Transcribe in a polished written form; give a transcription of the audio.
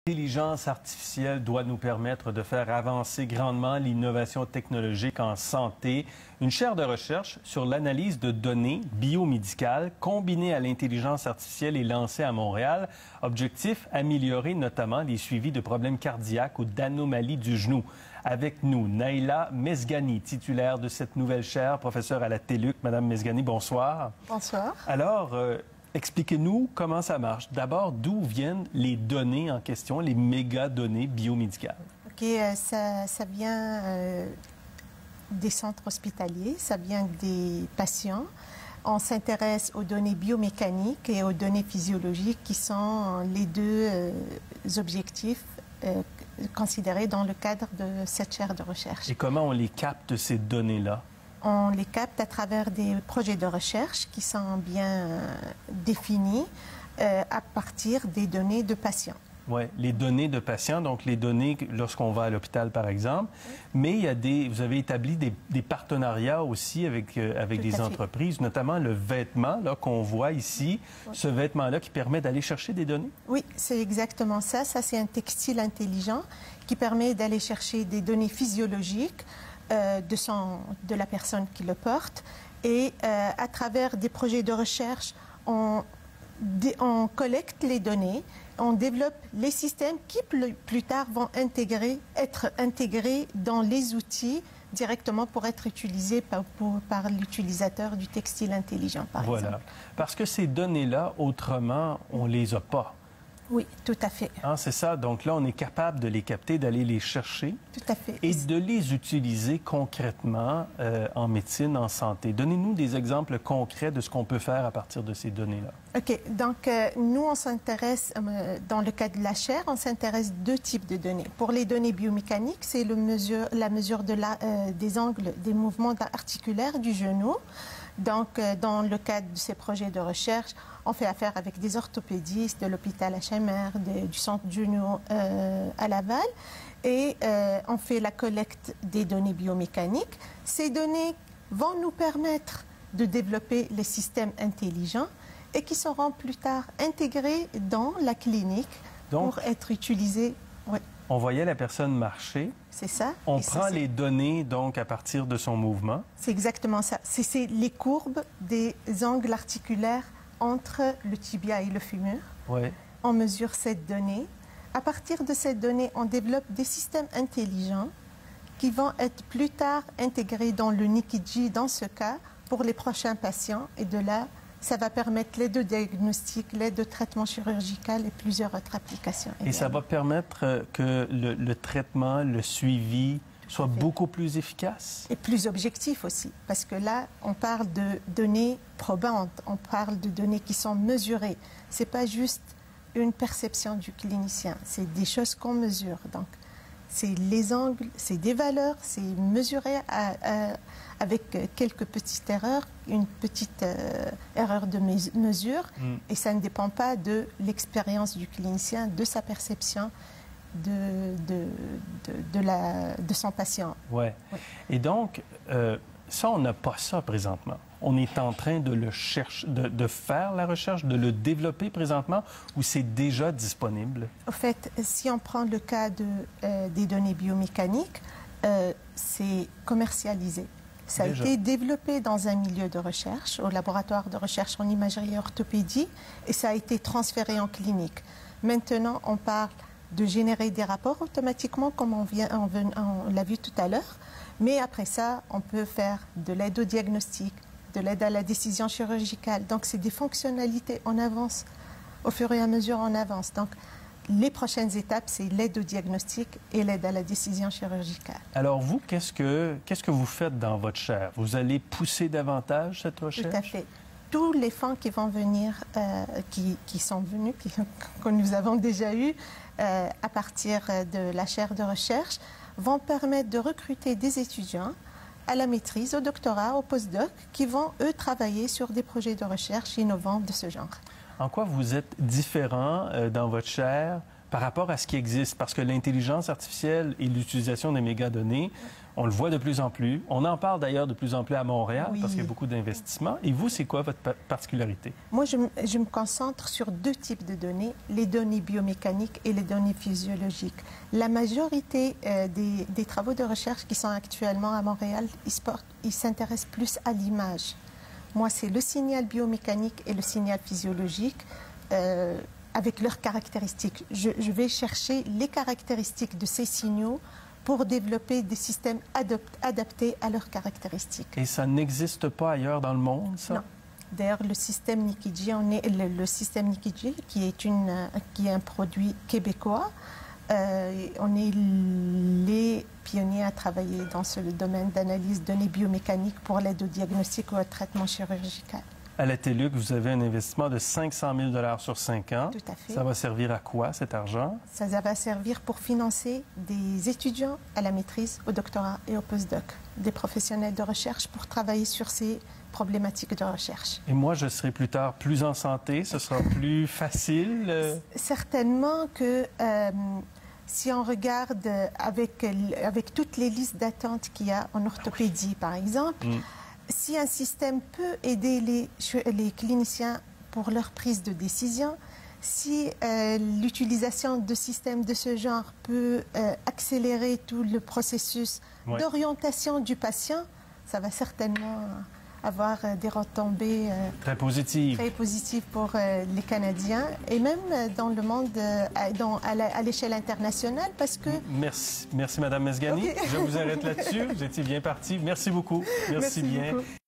L'intelligence artificielle doit nous permettre de faire avancer grandement l'innovation technologique en santé. Une chaire de recherche sur l'analyse de données biomédicales combinée à l'intelligence artificielle est lancée à Montréal. Objectif, améliorer notamment les suivis de problèmes cardiaques ou d'anomalies du genou. Avec nous, Naila Mesghani, titulaire de cette nouvelle chaire, professeure à la TELUC. Madame Mesghani, bonsoir. Bonsoir. Alors, expliquez-nous comment ça marche. D'abord, d'où viennent les données en question, les mégadonnées biomédicales? OK, ça vient des centres hospitaliers, ça vient des patients. On s'intéresse aux données biomécaniques et aux données physiologiques qui sont les deux objectifs considérés dans le cadre de cette chaire de recherche. Et comment on les capte, ces données-là? On les capte à travers des projets de recherche qui sont bien définis à partir des données de patients. Oui, les données de patients, donc les données lorsqu'on va à l'hôpital, par exemple. Mais il y a vous avez établi des partenariats aussi avec des entreprises, notamment le vêtement qu'on voit ici, ce vêtement-là qui permet d'aller chercher des données? Oui, c'est exactement ça. Ça, c'est un textile intelligent qui permet d'aller chercher des données physiologiques de la personne qui le porte. Et à travers des projets de recherche, on collecte les données, on développe les systèmes qui plus tard vont être intégrés dans les outils directement pour être utilisés par l'utilisateur du textile intelligent, par exemple. Voilà. Parce que ces données-là, autrement, on ne les a pas. Oui, tout à fait. Hein, c'est ça. Donc là, on est capable de les capter, d'aller les chercher. Tout à fait. Et de les utiliser concrètement en médecine, en santé. Donnez-nous des exemples concrets de ce qu'on peut faire à partir de ces données-là. OK. Donc, nous, on s'intéresse, dans le cas de la chaire, on s'intéresse deux types de données. Pour les données biomécaniques, c'est la mesure des angles, des mouvements articulaires du genou. Donc, dans le cadre de ces projets de recherche, on fait affaire avec des orthopédistes de l'hôpital HMR, du centre genou à Laval, et on fait la collecte des données biomécaniques. Ces données vont nous permettre de développer les systèmes intelligents et qui seront plus tard intégrés dans la clinique pour être utilisés. Ouais. On voyait la personne marcher. C'est ça. On prend les données, donc, à partir de son mouvement. C'est exactement ça. C'est les courbes des angles articulaires entre le tibia et le fémur. Ouais. On mesure cette donnée. À partir de cette donnée, on développe des systèmes intelligents qui vont être plus tard intégrés dans le Nikiji, dans ce cas, pour les prochains patients. Et de là, ça va permettre l'aide de diagnostic, l'aide de traitement chirurgical et plusieurs autres applications. Et ça va permettre que le traitement, le suivi soit beaucoup plus efficace? Et plus objectif aussi, parce que là, on parle de données probantes, on parle de données qui sont mesurées. Ce n'est pas juste une perception du clinicien, c'est des choses qu'on mesure. Donc, c'est les angles, c'est des valeurs, c'est mesuré avec quelques petites erreurs, une petite erreur de mesure, et ça ne dépend pas de l'expérience du clinicien, de sa perception de son patient. Ouais. Et donc, ça, on n'a pas ça présentement. On est en train de faire la recherche, de le développer présentement, ou c'est déjà disponible? Au fait, si on prend le cas des données biomécaniques, c'est commercialisé. Ça a été développé dans un milieu de recherche, au laboratoire de recherche en imagerie et orthopédie, et ça a été transféré en clinique. Maintenant, on parle de générer des rapports automatiquement, comme on l'a vu tout à l'heure, mais après ça, on peut faire de l'aide au diagnostic, de l'aide à la décision chirurgicale. Donc, c'est des fonctionnalités en avance, au fur et à mesure en avance. Donc, les prochaines étapes, c'est l'aide au diagnostic et l'aide à la décision chirurgicale. Alors vous, qu'est-ce que vous faites dans votre chaire? Vous allez pousser davantage cette recherche? Tout à fait. Tous les fonds qui vont venir, qui sont venus, que nous avons déjà eus à partir de la chaire de recherche, vont permettre de recruter des étudiants à la maîtrise, au doctorat, au postdoc, qui vont, eux, travailler sur des projets de recherche innovants de ce genre. En quoi vous êtes différent dans votre chaire par rapport à ce qui existe? Parce que l'intelligence artificielle et l'utilisation des mégadonnées, on le voit de plus en plus. On en parle d'ailleurs de plus en plus à Montréal parce qu'il y a beaucoup d'investissements. Et vous, c'est quoi votre particularité? Moi, je me concentre sur deux types de données, les données biomécaniques et les données physiologiques. La majorité des travaux de recherche qui sont actuellement à Montréal, ils s'intéressent plus à l'image. Moi, c'est le signal biomécanique et le signal physiologique avec leurs caractéristiques. Je vais chercher les caractéristiques de ces signaux pour développer des systèmes adaptés à leurs caractéristiques. Et ça n'existe pas ailleurs dans le monde, ça? Non. D'ailleurs, le système Nikiji, le système Nikiji, qui est un produit québécois, on est les pionniers à travailler dans ce domaine d'analyse de données biomécaniques pour l'aide au diagnostic ou au traitement chirurgical. À la TELUC, vous avez un investissement de 500 000 sur 5 ans. Tout à fait. Ça va servir à quoi, cet argent? Ça va servir pour financer des étudiants à la maîtrise, au doctorat et au postdoc, des professionnels de recherche pour travailler sur ces problématiques de recherche. Et moi, je serai plus tard plus en santé, ce sera plus facile? Certainement que si on regarde avec toutes les listes d'attente qu'il y a en orthopédie, par exemple, si un système peut aider les cliniciens pour leur prise de décision, si l'utilisation de systèmes de ce genre peut accélérer tout le processus d'orientation du patient, ça va certainement avoir des retombées très positives pour les Canadiens et même dans le monde à l'échelle internationale parce que... Merci Mme Mesghani. Okay. Je vous arrête là-dessus. Vous étiez bien partie. Merci beaucoup. Merci bien. Beaucoup.